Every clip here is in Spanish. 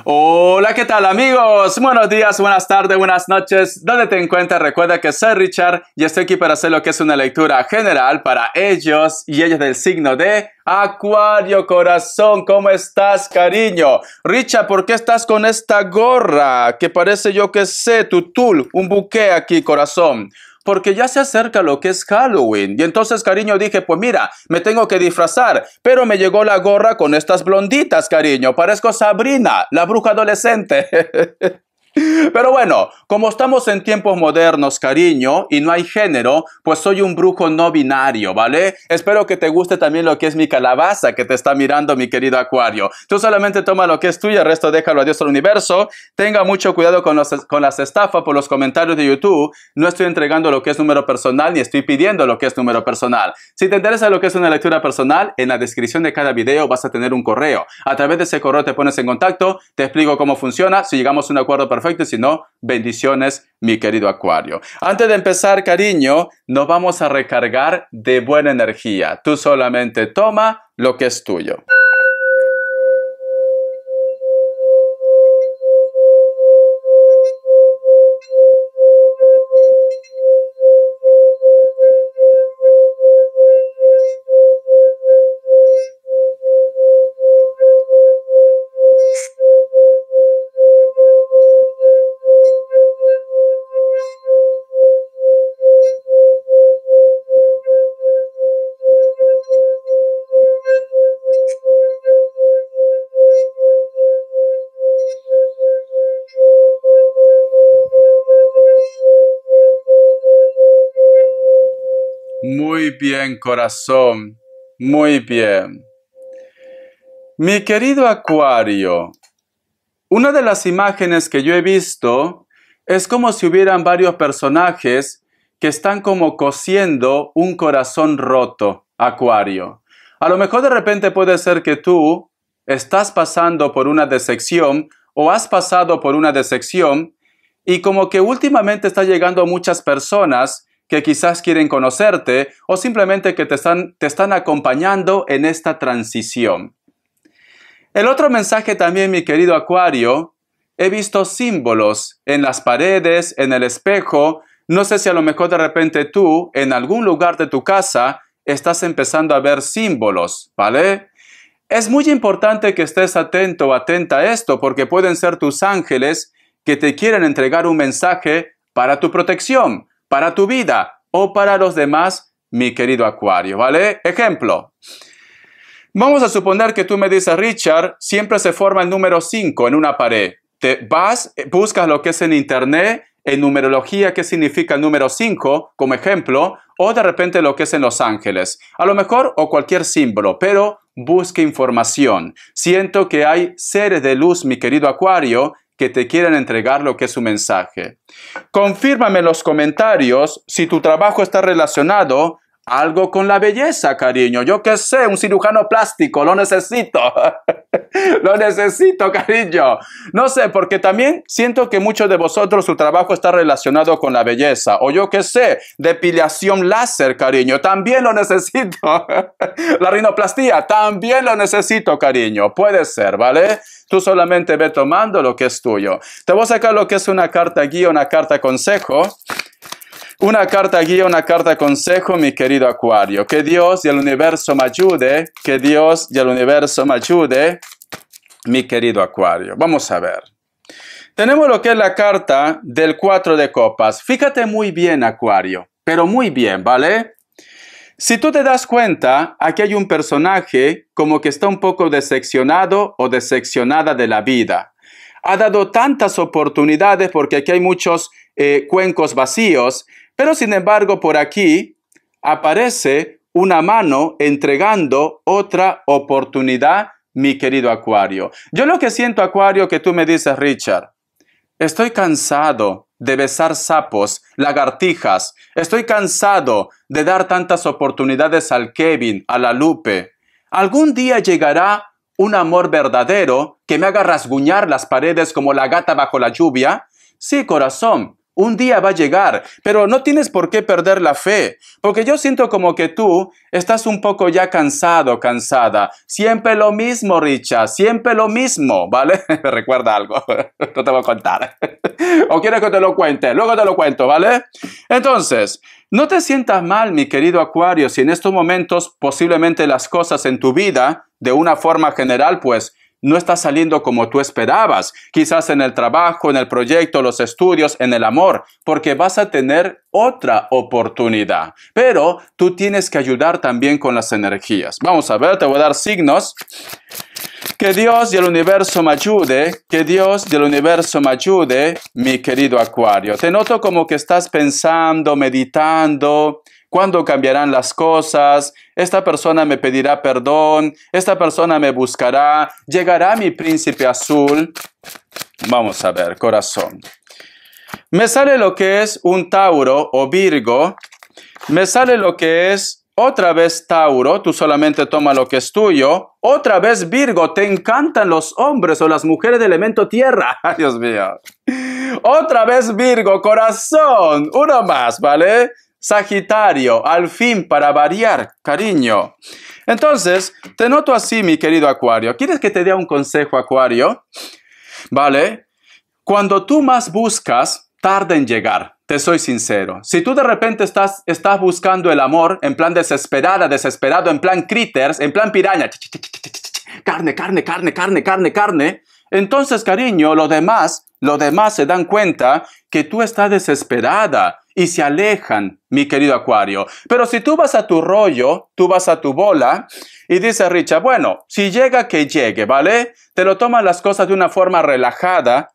Hola, ¿qué tal amigos? Buenos días, buenas tardes, buenas noches. ¿Dónde te encuentras? Recuerda que soy Richard y estoy aquí para hacer lo que es una lectura general para ellos y ellas del signo de Acuario, corazón. ¿Cómo estás, cariño? Richard, ¿por qué estás con esta gorra? Que parece, yo que sé, tu tul, un buque aquí, corazón. Porque ya se acerca lo que es Halloween. Y entonces, cariño, dije, pues mira, me tengo que disfrazar. Pero me llegó la gorra con estas blonditas, cariño. Parezco Sabrina, la bruja adolescente. Pero bueno, como estamos en tiempos modernos, cariño, y no hay género, pues soy un brujo no binario, ¿vale? Espero que te guste también lo que es mi calabaza que te está mirando, mi querido Acuario. Tú solamente toma lo que es tuyo, el resto déjalo a Dios al universo. Tenga mucho cuidado con las estafas por los comentarios de YouTube. No estoy entregando lo que es número personal, ni estoy pidiendo lo que es número personal. Si te interesa lo que es una lectura personal, en la descripción de cada video vas a tener un correo. A través de ese correo te pones en contacto, te explico cómo funciona, si llegamos a un acuerdo perfecto, y si no, bendiciones, mi querido Acuario. Antes de empezar, cariño, nos vamos a recargar de buena energía. Tú solamente toma lo que es tuyo. Muy bien, corazón. Muy bien. Mi querido Acuario, una de las imágenes que yo he visto es como si hubieran varios personajes que están como cosiendo un corazón roto, Acuario. A lo mejor de repente puede ser que tú estás pasando por una decepción o has pasado por una decepción y como que últimamente está llegando muchas personas que quizás quieren conocerte o simplemente que te están acompañando en esta transición. El otro mensaje también, mi querido Acuario, he visto símbolos en las paredes, en el espejo. No sé si a lo mejor de repente tú, en algún lugar de tu casa, estás empezando a ver símbolos, ¿vale? Es muy importante que estés atento o atenta a esto porque pueden ser tus ángeles que te quieren entregar un mensaje para tu protección, para tu vida o para los demás, mi querido Acuario, ¿vale? Ejemplo. Vamos a suponer que tú me dices, Richard, siempre se forma el número 5 en una pared. Te vas, buscas lo que es en internet, en numerología, qué significa el número 5 como ejemplo, o de repente lo que es en Los Ángeles. A lo mejor, o cualquier símbolo, pero busque información. Siento que hay seres de luz, mi querido Acuario, que te quieren entregar lo que es su mensaje. Confírmame en los comentarios si tu trabajo está relacionado algo con la belleza, cariño. Yo qué sé, un cirujano plástico, lo necesito. Lo necesito, cariño. No sé, porque también siento que muchos de vosotros su trabajo está relacionado con la belleza. O yo qué sé, depilación láser, cariño. También lo necesito. La rinoplastia, también lo necesito, cariño. Puede ser, ¿vale? Tú solamente ve tomando lo que es tuyo. Te voy a sacar lo que es una carta guía, una carta consejo. Una carta guía, una carta consejo, mi querido Acuario. Que Dios y el universo me ayude. Que Dios y el universo me ayude, mi querido Acuario. Vamos a ver. Tenemos lo que es la carta del 4 de copas. Fíjate muy bien, Acuario. Pero muy bien, ¿vale? Si tú te das cuenta, aquí hay un personaje como que está un poco decepcionado o decepcionada de la vida. Ha dado tantas oportunidades porque aquí hay muchos cuencos vacíos, pero sin embargo por aquí aparece una mano entregando otra oportunidad, mi querido Acuario. Yo lo que siento, Acuario, que tú me dices, Richard, estoy cansado de besar sapos, lagartijas. Estoy cansado de dar tantas oportunidades al Kevin, a la Lupe. Algún día llegará un amor verdadero que me haga rasguñar las paredes como la gata bajo la lluvia. Sí, corazón, Un día va a llegar, pero no tienes por qué perder la fe, porque yo siento como que tú estás un poco ya cansado, cansada. Siempre lo mismo, Richard, siempre lo mismo, ¿vale? Me recuerda algo, no te voy a contar. ¿O quieres que te lo cuente? Luego te lo cuento, ¿vale? Entonces, no te sientas mal, mi querido Acuario, si en estos momentos posiblemente las cosas en tu vida, de una forma general, pues, no está saliendo como tú esperabas, quizás en el trabajo, en el proyecto, los estudios, en el amor, porque vas a tener otra oportunidad. Pero tú tienes que ayudar también con las energías. Vamos a ver, te voy a dar signos. Que Dios y el universo me ayude, que Dios y el universo me ayude, mi querido Acuario. Te noto como que estás pensando, meditando. ¿Cuándo cambiarán las cosas? Esta persona me pedirá perdón. Esta persona me buscará. ¿Llegará mi príncipe azul? Vamos a ver, corazón. Me sale lo que es un Tauro o Virgo. Me sale lo que es otra vez Tauro. Tú solamente toma lo que es tuyo. Otra vez Virgo. Te encantan los hombres o las mujeres de elemento tierra. Ay, Dios mío. Otra vez Virgo, corazón. Uno más, ¿vale? Sagitario, al fin, para variar, cariño. Entonces, te noto así, mi querido Acuario. ¿Quieres que te dé un consejo, Acuario? ¿Vale? Cuando tú más buscas, tarda en llegar. Te soy sincero. Si tú de repente estás buscando el amor en plan desesperado, en plan critters, en plan piraña, carne, carne, carne, carne, carne, carne, entonces, cariño, los demás se dan cuenta que tú estás desesperada y se alejan, mi querido Acuario. Pero si tú vas a tu rollo, tú vas a tu bola y dices, Richard, bueno, si llega, que llegue, ¿vale? Te lo toman las cosas de una forma relajada,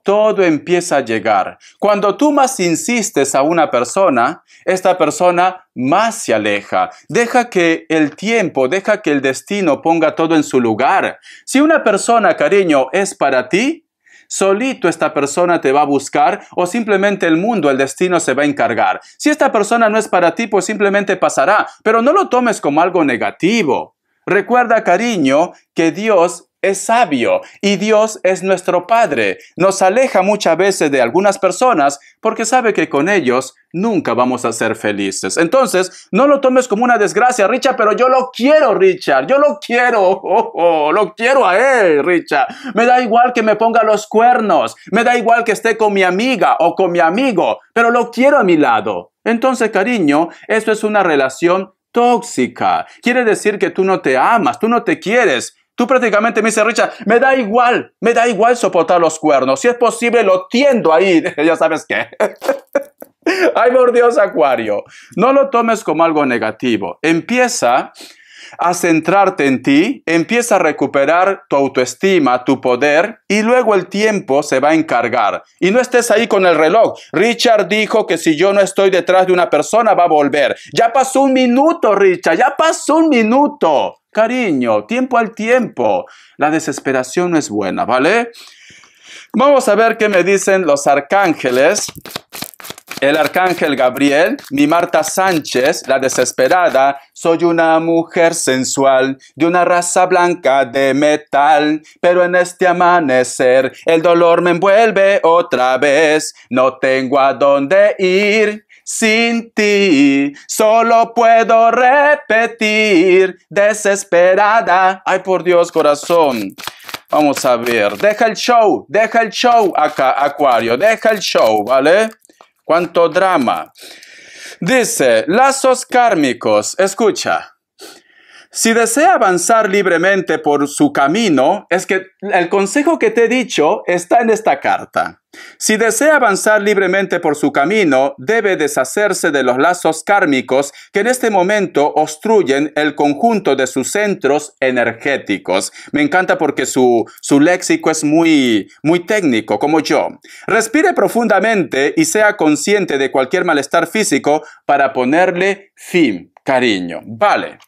todo empieza a llegar. Cuando tú más insistes a una persona, esta persona más se aleja. Deja que el tiempo, deja que el destino ponga todo en su lugar. Si una persona, cariño, es para ti, solito esta persona te va a buscar o simplemente el mundo, el destino se va a encargar. Si esta persona no es para ti, pues simplemente pasará. Pero no lo tomes como algo negativo. Recuerda, cariño, que Dios es sabio y Dios es nuestro Padre. Nos aleja muchas veces de algunas personas porque sabe que con ellos nunca vamos a ser felices. Entonces, no lo tomes como una desgracia, Richard, pero yo lo quiero, Richard. Yo lo quiero. Lo quiero a él, Richard. Me da igual que me ponga los cuernos. Me da igual que esté con mi amiga o con mi amigo, pero lo quiero a mi lado. Entonces, cariño, esto es una relación tóxica. Quiere decir que tú no te amas, tú no te quieres. Tú prácticamente me dices, Richard, me da igual soportar los cuernos. Si es posible, lo tiendo ahí. Ya sabes qué. Ay, por Dios, Acuario. No lo tomes como algo negativo. Empieza a centrarte en ti, empieza a recuperar tu autoestima, tu poder, y luego el tiempo se va a encargar. Y no estés ahí con el reloj. Richard dijo que si yo no estoy detrás de una persona, va a volver. Ya pasó un minuto, Richard, ya pasó un minuto. Cariño, tiempo al tiempo. La desesperación no es buena, ¿vale? Vamos a ver qué me dicen los arcángeles. El arcángel Gabriel, mi Marta Sánchez, la desesperada. Soy una mujer sensual, de una raza blanca de metal, pero en este amanecer el dolor me envuelve otra vez. No tengo a dónde ir sin ti, solo puedo repetir, desesperada. Ay, por Dios, corazón. Vamos a ver, deja el show acá, Acuario, deja el show, ¿vale? ¡Cuánto drama! Dice, lazos kármicos. Escucha. Si desea avanzar libremente por su camino, es que el consejo que te he dicho está en esta carta. Si desea avanzar libremente por su camino, debe deshacerse de los lazos kármicos que en este momento obstruyen el conjunto de sus centros energéticos. Me encanta porque su léxico es muy técnico, como yo. Respire profundamente y sea consciente de cualquier malestar físico para ponerle fin, cariño. Vale.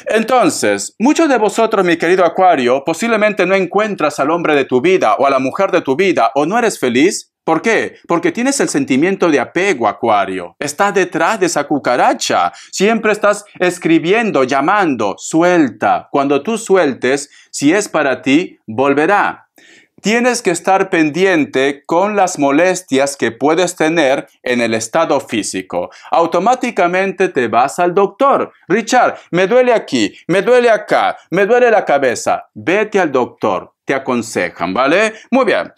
Entonces, muchos de vosotros, mi querido Acuario, posiblemente no encuentras al hombre de tu vida o a la mujer de tu vida o no eres feliz. ¿Por qué? Porque tienes el sentimiento de apego, Acuario. Estás detrás de esa cucaracha. Siempre estás escribiendo, llamando. Suelta. Cuando tú sueltes, si es para ti, volverá. tienes que estar pendiente con las molestias que puedes tener en el estado físico. Automáticamente te vas al doctor. Richard, me duele aquí, me duele acá, me duele la cabeza. Vete al doctor, te aconsejan, ¿vale? Muy bien.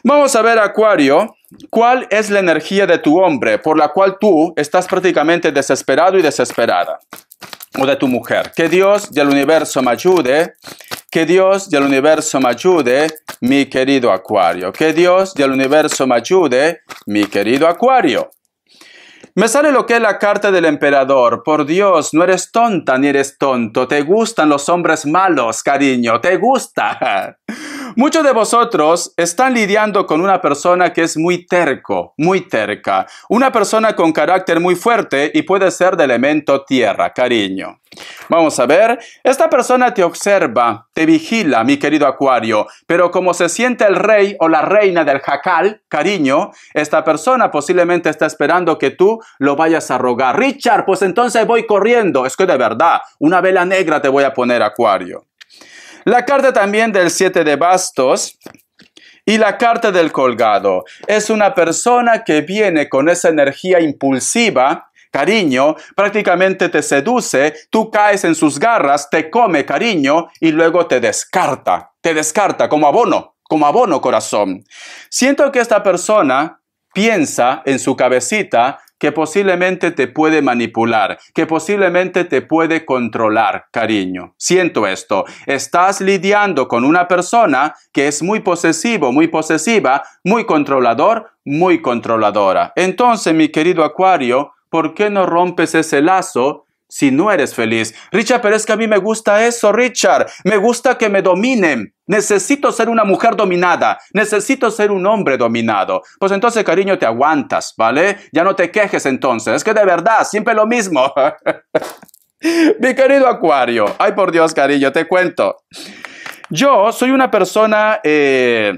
Vamos a ver, Acuario, ¿cuál es la energía de tu hombre por la cual tú estás prácticamente desesperado y desesperada? O de tu mujer. Que Dios del universo me ayude. Que Dios del universo me ayude, mi querido Acuario. Que Dios del universo me ayude, mi querido Acuario. Me sale lo que es la carta del emperador. Por Dios, no eres tonta ni eres tonto. Te gustan los hombres malos, cariño. Te gusta. Muchos de vosotros están lidiando con una persona que es muy terco, muy terca. Una persona con carácter muy fuerte y puede ser de elemento tierra, cariño. Vamos a ver. Esta persona te observa, te vigila, mi querido Acuario. Pero como se siente el rey o la reina del jacal, cariño, esta persona posiblemente está esperando que tú lo vayas a rogar. Richard, pues entonces voy corriendo. Es que de verdad, una vela negra te voy a poner, Acuario. La carta también del 7 de bastos y la carta del colgado. Es una persona que viene con esa energía impulsiva, cariño, prácticamente te seduce, tú caes en sus garras, te come, cariño, y luego te descarta como abono, corazón. Siento que esta persona piensa en su cabecita que posiblemente te puede manipular, que posiblemente te puede controlar, cariño. Siento esto. Estás lidiando con una persona que es muy posesivo, muy posesiva, muy controlador, muy controladora. Entonces, mi querido Acuario, ¿por qué no rompes ese lazo si no eres feliz? Richard, pero es que a mí me gusta eso, Richard. Me gusta que me dominen. Necesito ser una mujer dominada. Necesito ser un hombre dominado. Pues entonces, cariño, te aguantas, ¿vale? Ya no te quejes entonces. Es que de verdad, siempre lo mismo. Mi querido Acuario. Ay, por Dios, cariño, te cuento. Yo soy una persona de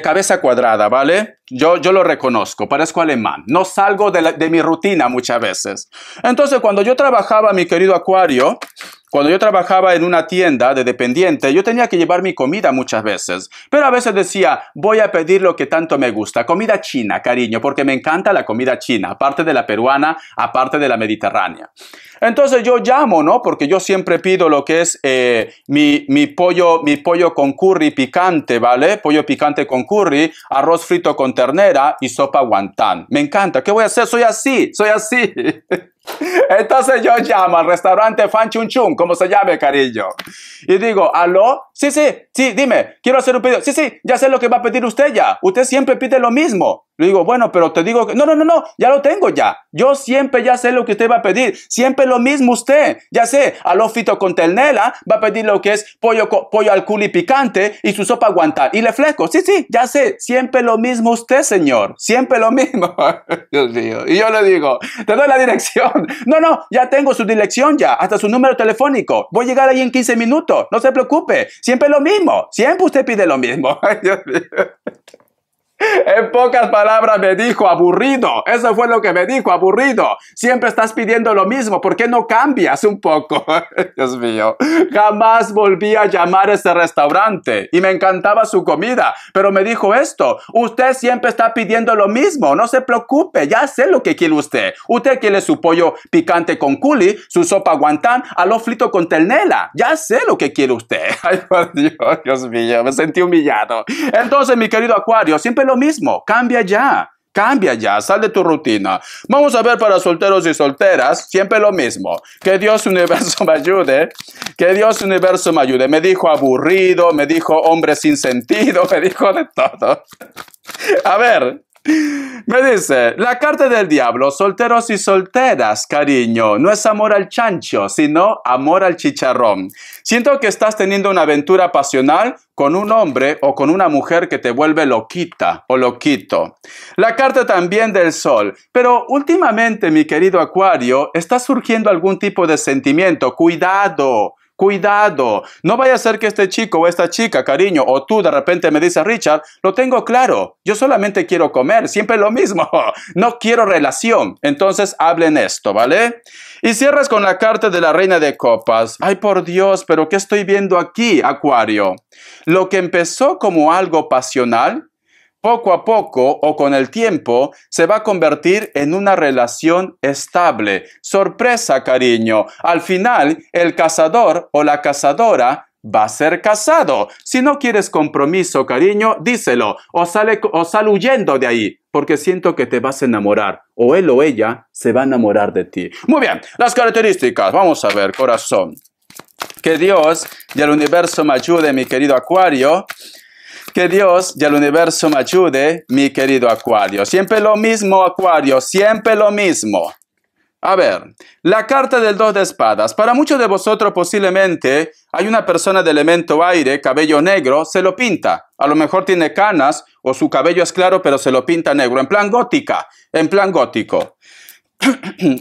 cabeza cuadrada, ¿vale? Yo lo reconozco, parezco alemán. No salgo de mi rutina muchas veces. Entonces, cuando yo trabajaba, mi querido Acuario, cuando yo trabajaba en una tienda de dependiente, yo tenía que llevar mi comida muchas veces. Pero a veces decía, voy a pedir lo que tanto me gusta. Comida china, cariño, porque me encanta la comida china. Aparte de la peruana, aparte de la mediterránea. Entonces yo llamo, ¿no? Porque yo siempre pido lo que es mi pollo con curry picante, ¿vale? Pollo picante con curry, arroz frito con ternera y sopa guantán. Me encanta. ¿Qué voy a hacer? Soy así. Entonces yo llamo al restaurante Fan Chun Chun, como se llame, cariño. Y digo, ¿aló? Sí, dime, quiero hacer un pedido. Sí, ya sé lo que va a pedir usted ya. Usted siempre pide lo mismo. Le digo, bueno, pero te digo que... No, ya lo tengo ya. Yo siempre ya sé lo que usted va a pedir. Siempre lo mismo usted. Ya sé, aló frito con ternera, va a pedir lo que es pollo al culi picante y su sopa guantán. Y le fleco. Sí, ya sé. Siempre lo mismo usted, señor. Siempre lo mismo. Dios mío. Y yo le digo, te doy la dirección. No, ya tengo su dirección ya. Hasta su número telefónico. Voy a llegar ahí en 15 minutos. No se preocupe. Siempre lo mismo. Siempre usted pide lo mismo. Ay, Dios mío. En pocas palabras me dijo aburrido. Eso fue lo que me dijo, aburrido. Siempre estás pidiendo lo mismo. ¿Por qué no cambias un poco? Dios mío. Jamás volví a llamar a ese restaurante. Y me encantaba su comida. Pero me dijo esto. Usted siempre está pidiendo lo mismo. No se preocupe. Ya sé lo que quiere usted. Usted quiere su pollo picante con culi, su sopa guantán, arroz frito con ternera. Ya sé lo que quiere usted. Ay, por Dios, Dios mío. Me sentí humillado. Entonces, mi querido Acuario, siempre lo mismo. Cambia ya, sal de tu rutina. Vamos a ver para solteros y solteras, siempre lo mismo. Que Dios universo me ayude, que Dios universo me ayude. Me dijo aburrido, me dijo hombre sin sentido, me dijo de todo. A ver, me dice, la carta del diablo, solteros y solteras, cariño, no es amor al chancho, sino amor al chicharrón. Siento que estás teniendo una aventura pasional con un hombre o con una mujer que te vuelve loquita o loquito. La carta también del sol. Pero últimamente, mi querido Acuario, está surgiendo algún tipo de sentimiento. Cuidado. Cuidado, no vaya a ser que este chico o esta chica, cariño, o tú de repente me dices, Richard, lo tengo claro, yo solamente quiero comer, siempre lo mismo, no quiero relación. Entonces hablen esto, ¿vale? Y cierras con la carta de la Reina de Copas. Ay, por Dios, pero ¿qué estoy viendo aquí, Acuario? Lo que empezó como algo pasional, poco a poco o con el tiempo se va a convertir en una relación estable. Sorpresa, cariño. Al final, el cazador o la cazadora va a ser casado. Si no quieres compromiso, cariño, díselo o sale huyendo de ahí, porque siento que te vas a enamorar o él o ella se va a enamorar de ti. Muy bien, las características. Vamos a ver, corazón. Que Dios y el universo me ayude, mi querido Acuario. Que Dios y el universo me ayude, mi querido Acuario. Siempre lo mismo, Acuario, siempre lo mismo. A ver, la carta del 2 de espadas. Para muchos de vosotros posiblemente hay una persona de elemento aire, cabello negro, se lo pinta. A lo mejor tiene canas o su cabello es claro, pero se lo pinta negro. En plan gótica, en plan gótico.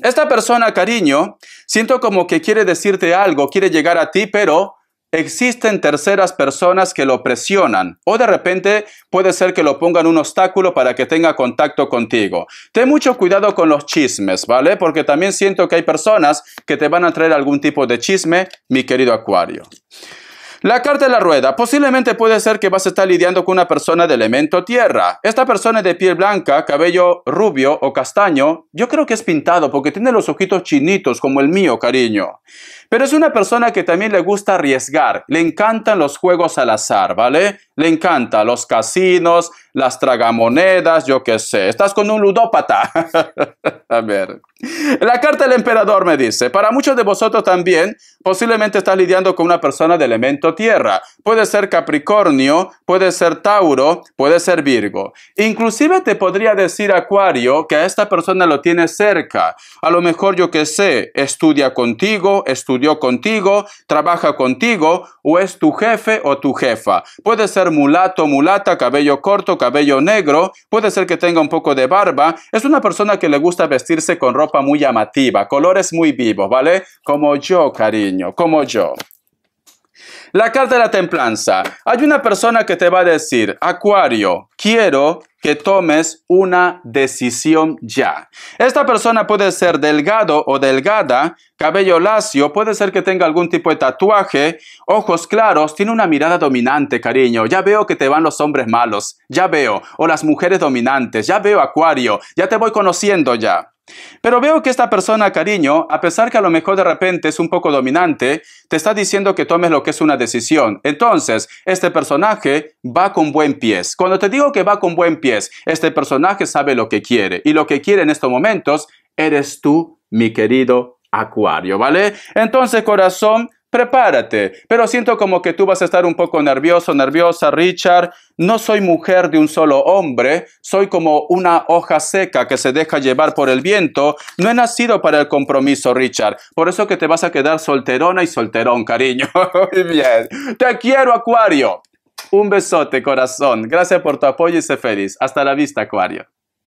Esta persona, cariño, siento como que quiere decirte algo, quiere llegar a ti, pero existen terceras personas que lo presionan o de repente puede ser que lo pongan un obstáculo para que tenga contacto contigo. Ten mucho cuidado con los chismes, ¿vale? Porque también siento que hay personas que te van a traer algún tipo de chisme, mi querido Acuario. La carta de la rueda. Posiblemente puede ser que vas a estar lidiando con una persona de elemento tierra. Esta persona es de piel blanca, cabello rubio o castaño. Yo creo que es pintado porque tiene los ojitos chinitos como el mío, cariño. Pero es una persona que también le gusta arriesgar. Le encantan los juegos al azar, ¿vale? Le encantan los casinos, las tragamonedas, yo qué sé. Estás con un ludópata. A ver. La carta del emperador me dice, para muchos de vosotros también, posiblemente estás lidiando con una persona de elemento tierra. Puede ser Capricornio, puede ser Tauro, puede ser Virgo. Inclusive te podría decir, Acuario, que a esta persona lo tienes cerca. A lo mejor, yo qué sé, estudia contigo, estudió contigo, trabaja contigo, o es tu jefe o tu jefa. Puede ser mulato, mulata, cabello corto, cabello negro, puede ser que tenga un poco de barba. Es una persona que le gusta vestirse con ropa muy llamativa, colores muy vivos, ¿vale? Como yo, cariño, como yo. La carta de la templanza. Hay una persona que te va a decir, Acuario, quiero que tomes una decisión ya. Esta persona puede ser delgado o delgada, cabello lacio, puede ser que tenga algún tipo de tatuaje, ojos claros, tiene una mirada dominante, cariño. Ya veo que te van los hombres malos, ya veo, o las mujeres dominantes, ya veo, Acuario, ya te voy conociendo ya. Pero veo que esta persona, cariño, a pesar que a lo mejor de repente es un poco dominante, te está diciendo que tomes lo que es una decisión. Entonces, este personaje va con buen pies. Cuando te digo que va con buen pies, este personaje sabe lo que quiere. Y lo que quiere en estos momentos eres tú, mi querido Acuario, ¿vale? Entonces, corazón, prepárate, pero siento como que tú vas a estar un poco nervioso, nerviosa, Richard. No soy mujer de un solo hombre, soy como una hoja seca que se deja llevar por el viento. No he nacido para el compromiso, Richard. Por eso que te vas a quedar solterona y solterón, cariño. Muy bien. Te quiero, Acuario. Un besote, corazón. Gracias por tu apoyo y sé feliz. Hasta la vista, Acuario.